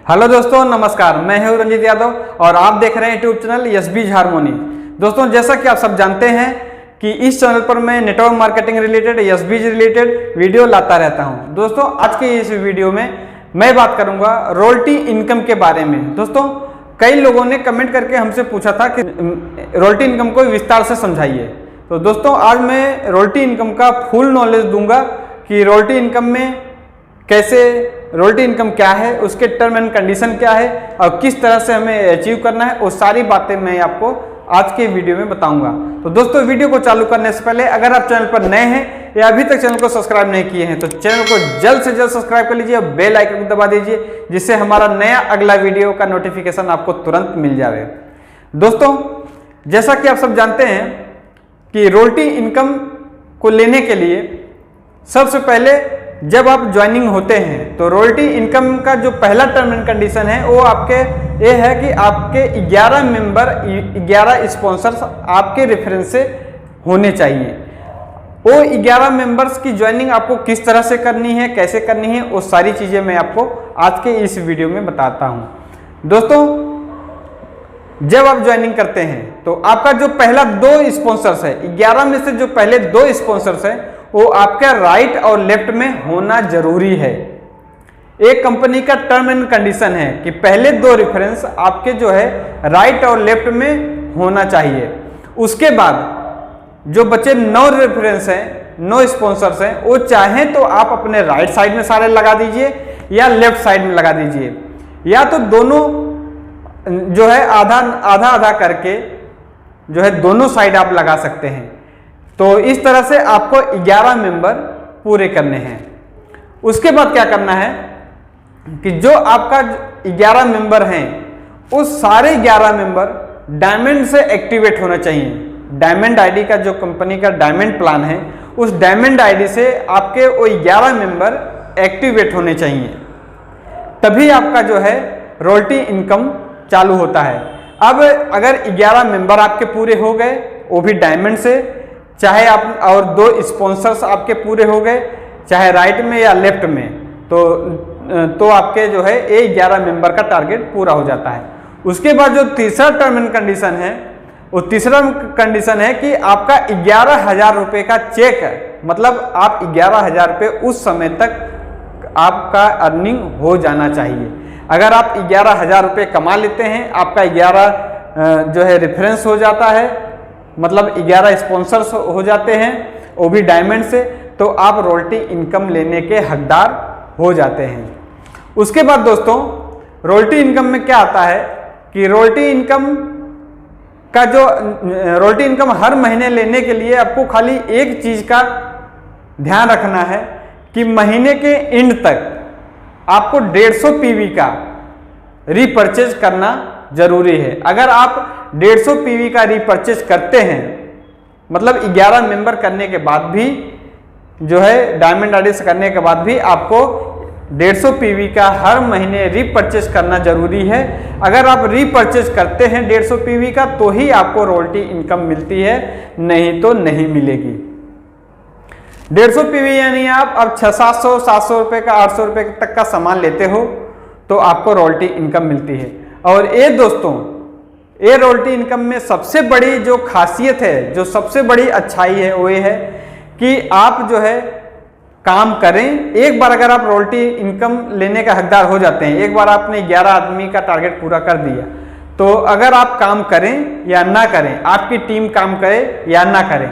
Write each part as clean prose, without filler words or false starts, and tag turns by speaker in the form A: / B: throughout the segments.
A: Hello दोस्तों, नमस्कार। मैं हूं रंजीत यादव और आप देख रहे हैं यूट्यूब चैनल एसबीज हार्मोनी। दोस्तों, जैसा कि आप सब जानते हैं कि इस चैनल पर मैं नेटवर्क मार्केटिंग रिलेटेड, एसबीज रिलेटेड वीडियो लाता रहता हूं। दोस्तों, आज के इस वीडियो में मैं बात करूंगा रॉयल्टी इनकम के बारे में। दोस्तों, कई लोगों ने कमेंट करके हमसे पूछा था कि रॉयल्टी इनकम को विस्तार से समझाइए। तो दोस्तों, आज मैं रॉयल्टी इनकम का फुल नॉलेज दूंगा कि रॉयल्टी इनकम में कैसे, रॉयल्टी इनकम क्या है, उसके टर्म एंड कंडीशन क्या है और किस तरह से हमें अचीव करना है, वो सारी बातें मैं आपको आज के वीडियो में बताऊंगा। तो दोस्तों, वीडियो को चालू करने से पहले अगर आप चैनल पर नए हैं या अभी तक चैनल को सब्सक्राइब नहीं किए हैं तो चैनल को जल्द से जल्द सब्सक्राइब कर लीजिए और बेल आइकन को दबा दीजिए, जिससे हमारा नया अगला वीडियो का नोटिफिकेशन आपको तुरंत मिल जाए। दोस्तों, जैसा कि आप सब जानते हैं कि रॉयल्टी इनकम को लेने के लिए सबसे पहले जब आप ज्वाइनिंग होते हैं तो रॉयल्टी इनकम का जो पहला टर्म एंड कंडीशन है वो आपके ये है कि आपके 11 मेंबर, 11 स्पॉन्सर्स आपके रेफरेंस से होने चाहिए। वो 11 मेंबर्स की ज्वाइनिंग आपको किस तरह से करनी है, कैसे करनी है, वो सारी चीज़ें मैं आपको आज के इस वीडियो में बताता हूँ। दोस्तों, जब आप ज्वाइनिंग करते हैं तो आपका जो पहला 2 स्पॉन्सर्स है, 11 में से जो पहले 2 स्पॉन्सर्स है वो आपका राइट और लेफ्ट में होना जरूरी है। एक कंपनी का टर्म एंड कंडीशन है कि पहले 2 रेफरेंस आपके जो है राइट और लेफ्ट में होना चाहिए। उसके बाद जो बचे 9 रेफरेंस हैं, 9 स्पॉन्सर्स हैं, वो चाहें तो आप अपने राइट साइड में सारे लगा दीजिए या लेफ्ट साइड में लगा दीजिए, या तो दोनों जो है आधा आधा करके जो है दोनों साइड आप लगा सकते हैं। तो इस तरह से आपको 11 मेंबर पूरे करने हैं। उसके बाद क्या करना है कि जो आपका 11 मेंबर हैं उस सारे 11 मेंबर डायमंड से एक्टिवेट होना चाहिए। डायमंड आईडी का जो कंपनी का डायमंड प्लान है, उस डायमंड आईडी से आपके वो 11 मेंबर एक्टिवेट होने चाहिए, तभी आपका जो है रॉयल्टी इनकम चालू होता है। अब अगर 11 मेंबर आपके पूरे हो गए, वो भी डायमंड से, चाहे आप और 2 स्पॉन्सर्स आपके पूरे हो गए, चाहे राइट में या लेफ्ट में, तो आपके जो है ये 11 मेंबर का टारगेट पूरा हो जाता है। उसके बाद जो तीसरा टर्म एंड कंडीशन है, वो तीसरा कंडीशन है कि आपका 11,000 रुपये का चेक है, मतलब आप 11,000 रुपये उस समय तक आपका अर्निंग हो जाना चाहिए। अगर आप 11,000 रुपये कमा लेते हैं, आपका 11 जो है रेफरेंस हो जाता है, मतलब 11 स्पॉन्सर्स हो जाते हैं, वो भी डायमंड से, तो आप रॉयल्टी इनकम लेने के हकदार हो जाते हैं। उसके बाद दोस्तों, रॉयल्टी इनकम में क्या आता है कि रॉयल्टी इनकम का जो रॉयल्टी इनकम हर महीने लेने के लिए आपको खाली एक चीज़ का ध्यान रखना है कि महीने के एंड तक आपको 150 पीवी का रीपर्चेज करना जरूरी है। अगर आप 150 पीवी का रीपर्चेज करते हैं, मतलब 11 मेंबर करने के बाद भी जो है डायमंड आईडी से करने के बाद भी आपको 150 पीवी का हर महीने रीपर्चेज करना जरूरी है। अगर आप रीपर्चेज करते हैं 150 पीवी का तो ही आपको रॉयल्टी इनकम मिलती है, नहीं तो नहीं मिलेगी। 150 पीवी यानी आप अब 600, 700 रुपये का, 800 रुपये तक का सामान लेते हो तो आपको रॉयल्टी इनकम मिलती है। और ये दोस्तों, ये रॉयल्टी इनकम में सबसे बड़ी जो खासियत है, जो सबसे बड़ी अच्छाई है, वो ये है कि आप जो है काम करें। एक बार अगर आप रॉयल्टी इनकम लेने का हकदार हो जाते हैं, एक बार आपने 11 आदमी का टारगेट पूरा कर दिया, तो अगर आप काम करें या ना करें, आपकी टीम काम करे या ना करें,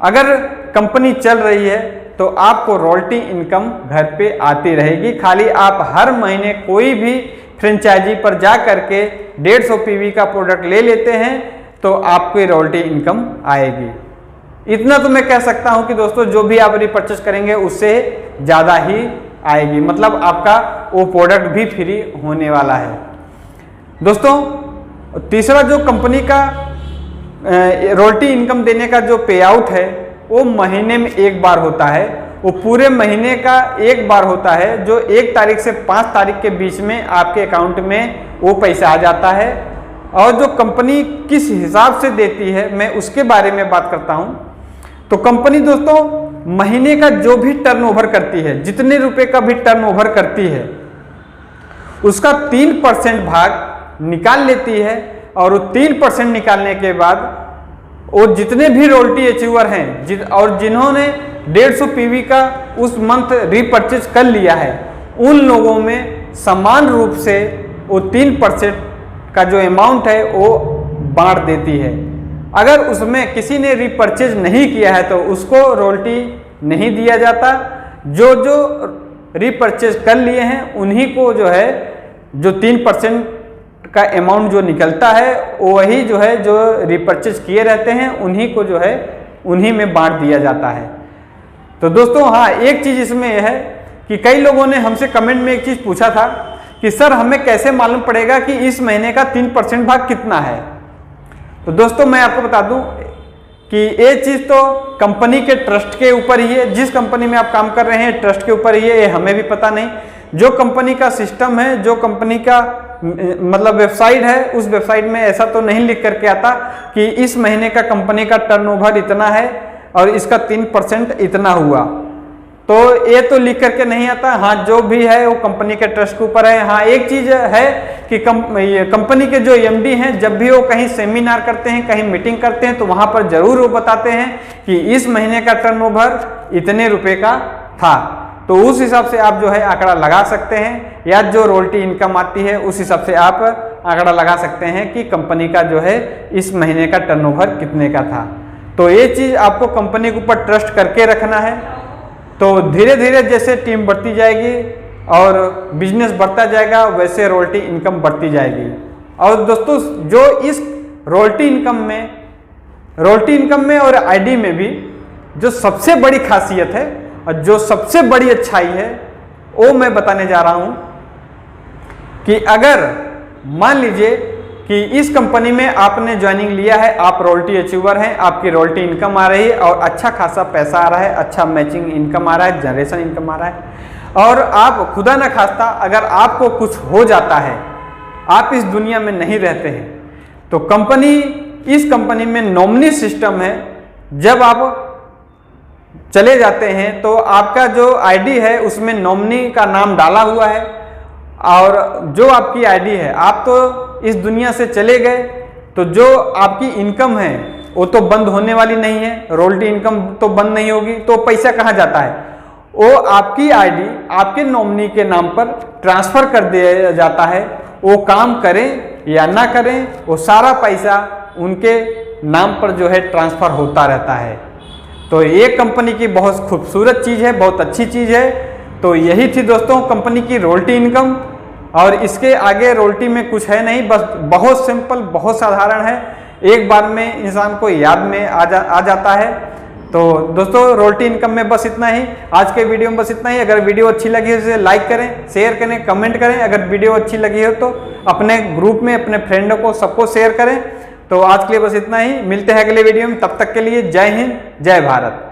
A: अगर कंपनी चल रही है तो आपको रॉयल्टी इनकम घर पे आती रहेगी। खाली आप हर महीने कोई भी फ्रेंचाइजी पर जा करके 150 पीवी का प्रोडक्ट ले लेते हैं तो आपको रॉयल्टी इनकम आएगी। इतना तो मैं कह सकता हूं कि दोस्तों, जो भी आप रीपर्चेस करेंगे उससे ज़्यादा ही आएगी, मतलब आपका वो प्रोडक्ट भी फ्री होने वाला है। दोस्तों, तीसरा जो कंपनी का रॉयल्टी इनकम देने का जो पे आउट है वो महीने में एक बार होता है। वो पूरे महीने का एक बार होता है, जो 1 तारीख से 5 तारीख के बीच में आपके अकाउंट में वो पैसा आ जाता है। और जो कंपनी किस हिसाब से देती है, मैं उसके बारे में बात करता हूं। तो कंपनी दोस्तों महीने का जो भी टर्नओवर करती है, जितने रुपए का भी टर्नओवर करती है, उसका 3% भाग निकाल लेती है और वो 3% निकालने के बाद वो जितने भी रॉयल्टी अचीवर हैं और जिन्होंने 150 पीवी का उस मंथ रीपरचेज कर लिया है, उन लोगों में समान रूप से वो 3% का जो अमाउंट है वो बांट देती है। अगर उसमें किसी ने रीपरचेज नहीं किया है तो उसको रॉयल्टी नहीं दिया जाता। जो जो रीपरचेज कर लिए हैं उन्हीं को जो है जो 3% का अमाउंट जो निकलता है वही जो है जो रीपरचेज किए रहते हैं उन्हीं को जो है उन्हीं में बांट दिया जाता है। तो दोस्तों हाँ, एक चीज़ इसमें यह है कि कई लोगों ने हमसे कमेंट में एक चीज़ पूछा था कि सर हमें कैसे मालूम पड़ेगा कि इस महीने का 3% भाग कितना है। तो दोस्तों मैं आपको बता दूं कि ये चीज़ तो कंपनी के ट्रस्ट के ऊपर ही है, जिस कंपनी में आप काम कर रहे हैं ट्रस्ट के ऊपर ही है, ये हमें भी पता नहीं। जो कंपनी का सिस्टम है, जो कंपनी का मतलब वेबसाइट है, उस वेबसाइट में ऐसा तो नहीं लिख करके आता कि इस महीने का कंपनी का टर्नओवर इतना है और इसका 3% इतना हुआ, तो ये तो लिख करके नहीं आता। हाँ, जो भी है वो कंपनी के ट्रस्ट के ऊपर है। हाँ, एक चीज़ है कि कंपनी के जो एमडी हैं जब भी वो कहीं सेमिनार करते हैं, कहीं मीटिंग करते हैं, तो वहाँ पर जरूर वो बताते हैं कि इस महीने का टर्नओवर इतने रुपए का था। तो उस हिसाब से आप जो है आंकड़ा लगा सकते हैं, या जो रॉयल्टी इनकम आती है उस हिसाब से आप आंकड़ा लगा सकते हैं कि कंपनी का जो है इस महीने का टर्नओवर कितने का था। तो ये चीज़ आपको कंपनी के ऊपर ट्रस्ट करके रखना है। तो धीरे धीरे जैसे टीम बढ़ती जाएगी और बिजनेस बढ़ता जाएगा वैसे रॉयल्टी इनकम बढ़ती जाएगी। और दोस्तों जो इस रॉयल्टी इनकम में और आईडी में भी जो सबसे बड़ी खासियत है और जो सबसे बड़ी अच्छाई है वो मैं बताने जा रहा हूं कि अगर मान लीजिए कि इस कंपनी में आपने ज्वाइनिंग लिया है, आप रॉयल्टी अचीवर हैं, आपकी रॉयल्टी इनकम आ रही है और अच्छा खासा पैसा आ रहा है, अच्छा मैचिंग इनकम आ रहा है, जनरेशन इनकम आ रहा है, और आप खुदा न खास्ता अगर आपको कुछ हो जाता है, आप इस दुनिया में नहीं रहते हैं, तो इस कंपनी में नॉमिनी सिस्टम है। जब आप चले जाते हैं तो आपका जो आईडी है उसमें नॉमिनी का नाम डाला हुआ है, और जो आपकी आईडी है, आप तो इस दुनिया से चले गए तो जो आपकी इनकम है वो तो बंद होने वाली नहीं है, रॉयल्टी इनकम तो बंद नहीं होगी, तो पैसा कहाँ जाता है, वो आपकी आईडी आपके नॉमिनी के नाम पर ट्रांसफर कर दिया जाता है। वो काम करें या ना करें, वो सारा पैसा उनके नाम पर जो है ट्रांसफर होता रहता है। तो ये कंपनी की बहुत खूबसूरत चीज़ है, बहुत अच्छी चीज़ है। तो यही थी दोस्तों कंपनी की रॉयल्टी इनकम, और इसके आगे रॉयल्टी में कुछ है नहीं, बस बहुत सिंपल, बहुत साधारण है, एक बार में इंसान को याद में आ जाता है। तो दोस्तों रॉयल्टी इनकम में बस इतना ही, आज के वीडियो में बस इतना ही। अगर वीडियो अच्छी लगी है तो लाइक करें, शेयर करें, कमेंट करें। अगर वीडियो अच्छी लगी हो तो अपने ग्रुप में अपने फ्रेंडों को सबको शेयर करें। तो आज के लिए बस इतना ही, मिलते हैं अगले वीडियो में, तब तक के लिए जय हिंद, जय भारत।